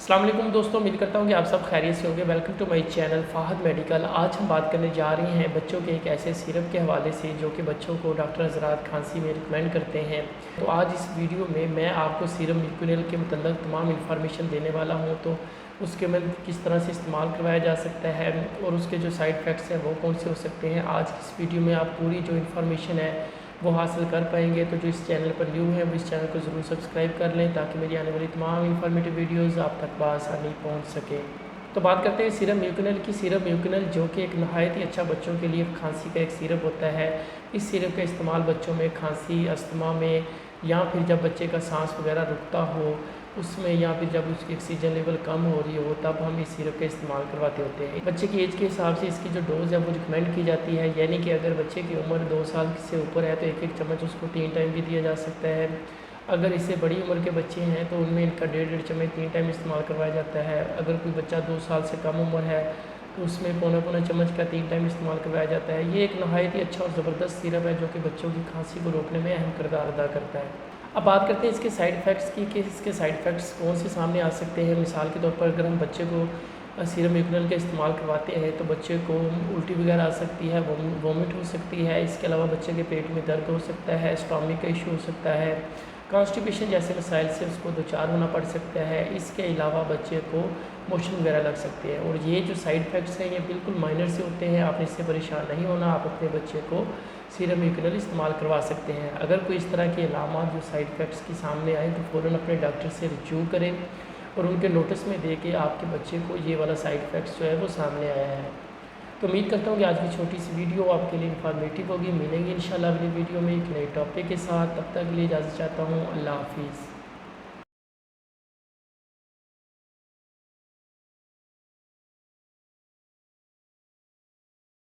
السلام علیکم دوستوں، امید کرتا ہوں کہ آپ سب خیریت سے ہوں گے۔ Welcome to my channel Fahad medical. آج ہم بات کرنے جا رہے ہیں بچوں کے ایک ایسے سیرپ کے حوالے سے جو کہ بچوں کو ڈاکٹر حضرات کھانسی میں ریکمینڈ کرتے ہیں۔ تو آج اس ویڈیو میں آپ کو سیرم میوکونل کے متعلق تمام انفارمیشن دینے والا ہوں۔ تو اس کے میں کس طرح سے استعمال کروایا جا سکتا ہے اور اس کے جو سائیڈ افیکٹس ہیں وہ کون سے ہو سکتے ہیں، آج اس ویڈیو میں آپ پوری جو انفارمیشن ہے وہ حاصل کر پائیں گے۔ تو جو اس چینل پر نیو ہیں وہ اس چینل کو ضرور سبسکرائب کر لیں تاکہ میری آنے والی تمام انفارمیٹیو ویڈیوز آپ تک بآسانی پہنچ سکیں۔ تو بات کرتے ہیں سیرم میوکونل کی۔ سیرم میوکونل جو کہ ایک نہایت ہی اچھا بچوں کے لیے کھانسی کا ایک سیرپ ہوتا ہے۔ اس سیرپ کا استعمال بچوں میں کھانسی، استھما میں، یا پھر جب بچے کا سانس وغیرہ رکتا ہو اس میں، یا پھر جب اس کی آکسیجن لیول کم ہو رہی ہو، تب ہم اس سیرپ کا استعمال کرواتے ہوتے ہیں۔ بچے کی ایج کے حساب سے اس کی جو ڈوز ہے وہ ریکمینڈ کی جاتی ہے، یعنی کہ اگر بچے کی عمر 2 سال سے اوپر ہے تو ایک چمچ اس کو 3 ٹائم بھی دیا جا سکتا ہے۔ اگر اس سے بڑی عمر کے بچے ہیں تو ان میں ان کا 1.5 چمچ 3 ٹائم استعمال کروایا جاتا ہے۔ اگر کوئی بچہ 2 سال سے کم عمر ہے تو اس میں پونا چمچ کا 3 ٹائم استعمال کروایا جاتا ہے۔ یہ ایک نہایت ہی اچھا اور زبردست سیرپ ہے جو کہ بچوں کی کھانسی کو روکنے میں اہم کردار ادا کرتا ہے۔ اب بات کرتے ہیں اس کے سائیڈ افیکٹس کی کہ اس کے سائیڈ افیکٹس کون سے سامنے آ سکتے ہیں۔ مثال کے طور پر اگر ہم بچے کو سیرم میوکونل کا استعمال کرواتے ہیں تو بچے کو الٹی وغیرہ آ سکتی ہے، وومٹ ہو سکتی ہے۔ اس کے علاوہ بچے کے پیٹ میں درد ہو سکتا ہے، اسٹامک کا ایشو ہو سکتا ہے، کانسٹیپیشن جیسے مسائل سے اس کو دوچار ہونا پڑ سکتا ہے۔ اس کے علاوہ بچے کو موشن وغیرہ لگ سکتے ہیں، اور یہ جو سائیڈ افیکٹس ہیں یہ بالکل مائنر سے ہوتے ہیں۔ آپ نے اس سے پریشان نہیں ہونا، آپ اپنے بچے کو سیرم میوکونل استعمال کروا سکتے ہیں۔ اگر کوئی اس طرح کے علامات جو سائیڈ افیکٹس کی سامنے آئیں تو فوراً اپنے ڈاکٹر سے رجوع کریں اور ان کے نوٹس میں دے کے آپ کے بچے کو یہ والا سائیڈ افیکٹس جو ہے وہ سامنے آیا ہے۔ تو امید کرتا ہوں کہ آج کی چھوٹی سی ویڈیو آپ کے لیے انفارمیٹیو ہوگی۔ ملیں گے انشاءاللہ اگلی ویڈیو میں ایک نئے ٹاپک کے ساتھ، تب تک کے لیے اجازت چاہتا ہوں۔ اللہ حافظ۔